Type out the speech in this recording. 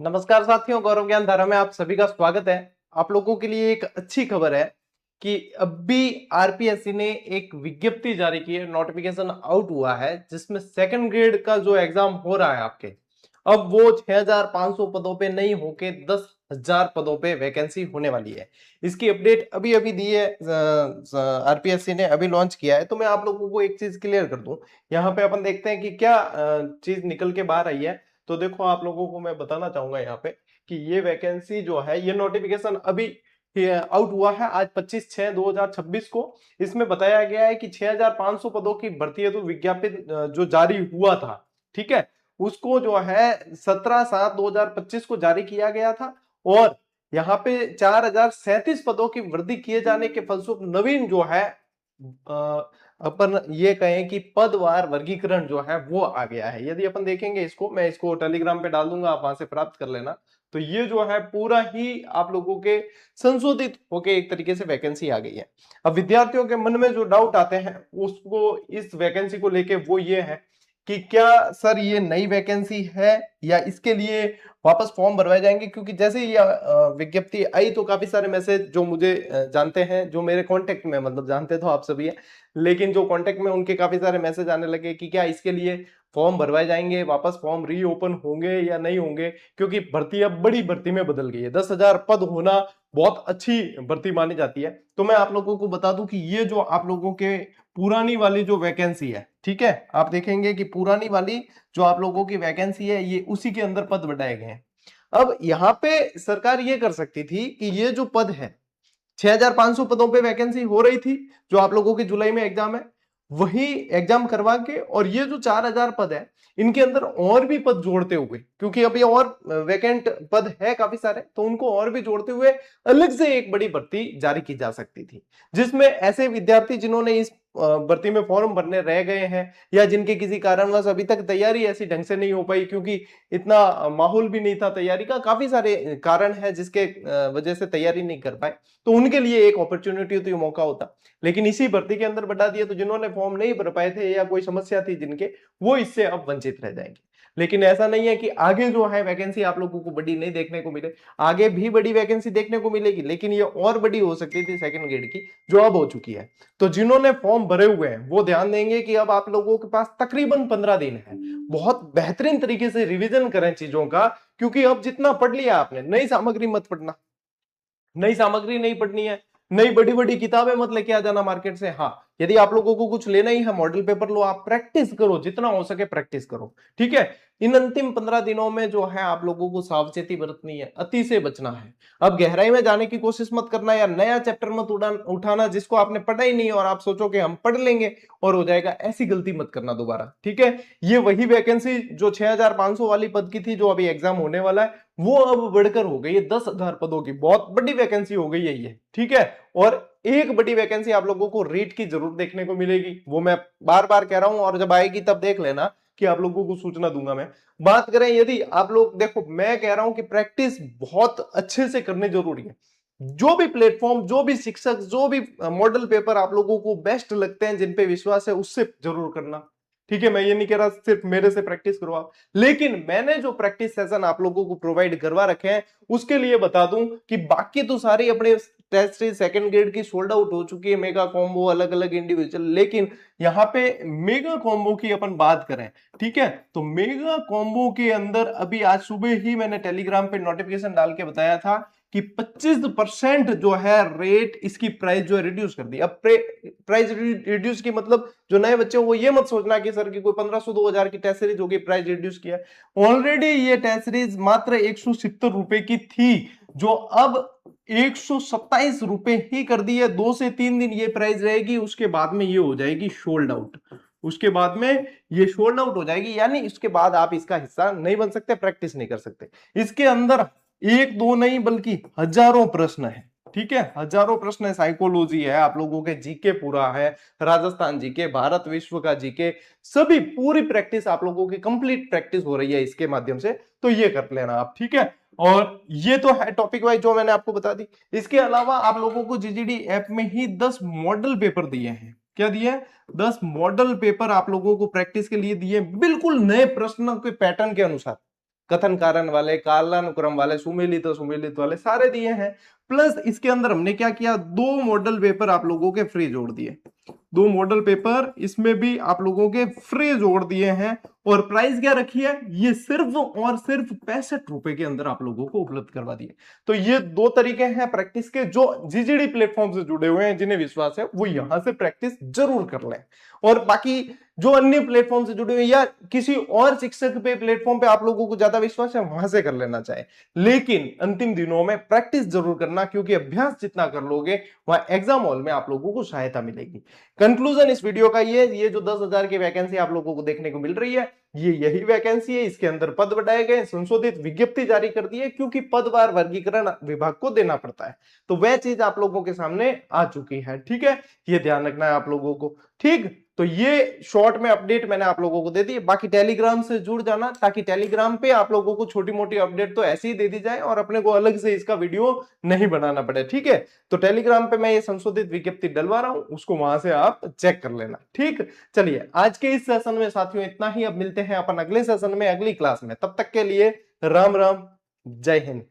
नमस्कार साथियों, गौरव ज्ञान धारा में आप सभी का स्वागत है। आप लोगों के लिए एक अच्छी खबर है कि अभी आरपीएससी ने एक विज्ञप्ति जारी की है, नोटिफिकेशन आउट हुआ है, जिसमें सेकंड ग्रेड का जो एग्जाम हो रहा है आपके, अब वो 6500 पदों पे नहीं होके 10,000 पदों पे वैकेंसी होने वाली है। इसकी अपडेट अभी अभी दी है, आरपीएससी ने अभी लॉन्च किया है। तो मैं आप लोगों को एक चीज क्लियर कर दूं, यहाँ पे अपन देखते हैं कि क्या चीज निकल के बाहर आई है। तो देखो, आप लोगों को मैं बताना चाहूंगा यहाँ पे कि ये वैकेंसी जो है, ये नोटिफिकेशन अभी आउट हुआ है आज 25/6/2026 को। इसमें बताया गया है कि 6500 पदों की भर्ती हेतु विज्ञापित जो जारी हुआ था, ठीक है, उसको जो है 17/7/2025 को जारी किया गया था। और यहाँ पे 4037 पदों की वृद्धि किए जाने के फलस्वरूप नवीन जो है अपन ये कहें कि पदवार वर्गीकरण जो है वो आ गया है। यदि अपन देखेंगे इसको, मैं इसको टेलीग्राम पे डाल दूंगा, आप वहां से प्राप्त कर लेना। तो ये जो है पूरा ही आप लोगों के संशोधित होके एक तरीके से वैकेंसी आ गई है। अब विद्यार्थियों के मन में जो डाउट आते हैं उसको इस वैकेंसी को लेके वो ये है कि क्या सर ये नई वैकेंसी है या इसके लिए वापस फॉर्म भरवाए जाएंगे। क्योंकि जैसे ही ये विज्ञप्ति आई तो काफी सारे मैसेज जो मुझे जानते हैं, जो मेरे कांटेक्ट में, मतलब जानते तो आप सभी है, लेकिन जो कांटेक्ट में उनके काफी सारे मैसेज आने लगे कि क्या इसके लिए फॉर्म भरवाए जाएंगे, वापस फॉर्म रीओपन होंगे या नहीं होंगे। क्योंकि भर्ती अब बड़ी भर्ती में बदल गई है, 10,000 पद होना बहुत अच्छी भर्ती मानी जाती है। तो मैं आप लोगों को बता दूं कि ये जो आप लोगों के पुरानी वाली जो वैकेंसी है, ठीक है, आप देखेंगे कि पुरानी वाली जो आप लोगों की वैकेंसी है ये उसी के अंदर पद बढ़ाए गए हैं। अब यहाँ पे सरकार ये कर सकती थी कि ये जो पद है, 6500 पदों पे वैकेंसी हो रही थी जो आप लोगों के जुलाई में एग्जाम है, वही एग्जाम करवा के और ये जो 4000 पद है इनके अंदर और भी पद जोड़ते हुए, क्योंकि अभी और वैकेंट पद है काफी सारे, तो उनको और भी जोड़ते हुए अलग से एक बड़ी भर्ती जारी की जा सकती थी, जिसमें ऐसे विद्यार्थी जिन्होंने इस भर्ती में फॉर्म भरने रह गए हैं या जिनके किसी कारणवश अभी तक तैयारी ऐसी ढंग से नहीं हो पाई, क्योंकि इतना माहौल भी नहीं था तैयारी का, काफी सारे कारण है जिसके वजह से तैयारी नहीं कर पाए, तो उनके लिए एक अपॉर्चुनिटी होती, मौका होता। लेकिन इसी भर्ती के अंदर बढ़ा दिया तो जिन्होंने फॉर्म नहीं भर पाए थे या कोई समस्या थी जिनके, वो इससे अब वंचित रह जाएंगे। लेकिन ऐसा नहीं है कि आगे जो है वैकेंसी आप लोगों को बड़ी नहीं देखने को मिले, आगे भी बड़ी वैकेंसी देखने को मिलेगी, लेकिन ये और बड़ी हो सकती थी सेकंड ग्रेड की, जो अब हो चुकी है। तो जिन्होंने फॉर्म भरे हुए हैं वो ध्यान देंगे कि अब आप लोगों के पास तकरीबन 15 दिन है, बहुत बेहतरीन तरीके से रिवीजन करें चीजों का। क्योंकि अब जितना पढ़ लिया आपने, नई सामग्री मत पढ़ना, नई सामग्री नहीं पढ़नी है, नई बड़ी बड़ी किताबें मत लेके आ जाना मार्केट से। हाँ, यदि आप लोगों को कुछ लेना ही है, मॉडल पेपर लो, आप प्रैक्टिस करो, जितना हो सके प्रैक्टिस करो, ठीक है। इन अंतिम 15 दिनों में जो है आप लोगों को सावचेती बरतनी है, अति से बचना है। अब गहराई में जाने की कोशिश मत करना या नया चैप्टर मत उठाना जिसको आपने पढ़ा ही नहीं और आप सोचो कि हम पढ़ लेंगे और हो जाएगा, ऐसी गलती मत करना दोबारा, ठीक है। ये वही वैकेंसी जो 6500 वाली पद की थी जो अभी एग्जाम होने वाला है, वो अब बढ़कर हो गई है 10,000 पदों की, बहुत बड़ी वैकेंसी हो गई है ये, ठीक है। और एक बड़ी वैकेंसी आप लोगों को रीट की जरूर देखने को मिलेगी, वो मैं बार बार कह रहा हूं, और जब आएगी तब देख लेना कि आप लोगों को सूचना दूंगा मैं। बात करें, यदि आप लोग देखो, मैं कह रहा हूं कि प्रैक्टिस बहुत अच्छे से करनी जरूरी है। जो भी प्लेटफॉर्म, जो भी शिक्षक, जो भी मॉडल पेपर आप लोगों को बेस्ट लगते हैं, जिन पे विश्वास है, उससे जरूर करना, ठीक है। मैं ये नहीं कह रहा सिर्फ मेरे से प्रैक्टिस करो आप, लेकिन मैंने जो प्रैक्टिस सेशन आप लोगों को प्रोवाइड करवा रखे हैं उसके लिए बता दूं कि बाकी तो सारी अपने टेस्ट सीरीज सेकंड ग्रेड की सोल्ड आउट हो चुकी है, मेगा कॉम्बो, अलग अलग इंडिविजुअल, लेकिन यहाँ पे मेगा कॉम्बो की अपन बात करें, ठीक है, तो मेगा कॉम्बो के अंदर अभी आज सुबह ही मैंने टेलीग्राम पे नोटिफिकेशन डाल के बताया था कि 25% जो है रेट, इसकी प्राइस जो है रिड्यूस कर दी। अब प्राइस रिड्यूस की मतलब जो नए बच्चे वो ये मत सोचना कि सर की कोई 1500 2000 की टेस्ट सीरीज होगी, प्राइस रिड्यूस किया। ऑलरेडी ये टेस्ट सीरीज मात्र 170 रुपए की थी, जो अब 127 रुपए ही कर दी है। 2 से 3 दिन ये प्राइस रहेगी, उसके बाद में ये हो जाएगी सोल्ड आउट, उसके बाद में ये सोल्ड आउट हो जाएगी, यानी इसके बाद आप इसका हिस्सा नहीं बन सकते, प्रैक्टिस नहीं कर सकते। इसके अंदर एक दो नहीं बल्कि हजारों प्रश्न है, ठीक है, हजारों प्रश्न है, साइकोलॉजी है, आप लोगों के जीके पूरा है, राजस्थान जीके, भारत विश्व का जीके, सभी पूरी प्रैक्टिस आप लोगों की कंप्लीट प्रैक्टिस हो रही है इसके माध्यम से। तो ये कर लेना आप, ठीक है। और ये तो है टॉपिक वाइज जो मैंने आपको बता दी। इसके अलावा आप लोगों को जीजीडी ऐप में ही 10 मॉडल पेपर दिए हैं। क्या दिए हैं? 10 मॉडल पेपर आप लोगों को प्रैक्टिस के लिए दिए, बिल्कुल नए प्रश्नों के पैटर्न के अनुसार, कथन कारण वाले, कालानुक्रम वाले, सुमेलित सुमेलित वाले सारे दिए हैं। प्लस इसके अंदर हमने क्या किया, 2 मॉडल पेपर आप लोगों के फ्री जोड़ दिए, 2 मॉडल पेपर इसमें भी आप लोगों के फ्री जोड़ दिए हैं। और प्राइस क्या रखी है, ये सिर्फ और सिर्फ 65 रुपए के अंदर आप लोगों को उपलब्ध करवा दिए। तो ये 2 तरीके हैं प्रैक्टिस के, जो जीजीडी प्लेटफॉर्म से जुड़े हुए हैं जिन्हें विश्वास है वो यहां से प्रैक्टिस जरूर कर लें। और बाकी जो अन्य प्लेटफॉर्म से जुड़े हुए या किसी और शिक्षक पे प्लेटफॉर्म पे आप लोगों को ज्यादा विश्वास है वहां से कर लेना चाहे, लेकिन अंतिम दिनों में प्रैक्टिस जरूर करना, क्योंकि अभ्यास जितना कर लोगे वहां एग्जाम हॉल में आप लोगों को सहायता मिलेगी। कंक्लूजन इस वीडियो का ये जो 10,000 की वैकेंसी आप लोगों को देखने को मिल रही है, ये यही वैकेंसी है। इसके अंदर पद बढ़ाए गए, संशोधित विज्ञप्ति जारी कर दी है, क्योंकि पदवार वर्गीकरण विभाग को देना पड़ता है, तो वह चीज आप लोगों के सामने आ चुकी है। ठीक है, ये ध्यान रखना है आप लोगों को। ठीक, तो ये शॉर्ट में अपडेट मैंने आप लोगों को दे दी। बाकी टेलीग्राम से जुड़ जाना, ताकि टेलीग्राम पे आप लोगों को छोटी मोटी अपडेट तो ऐसे ही दे दी जाए और अपने को अलग से इसका वीडियो नहीं बनाना पड़े। ठीक है, तो टेलीग्राम पे मैं ये संशोधित विज्ञप्ति डलवा रहा हूं, उसको वहां से आप चेक कर लेना। ठीक, चलिए आज के इस सेशन में साथियों इतना ही। अब मिलते हैं अपन अगले सेशन में, अगली क्लास में। तब तक के लिए राम राम, जय हिंद।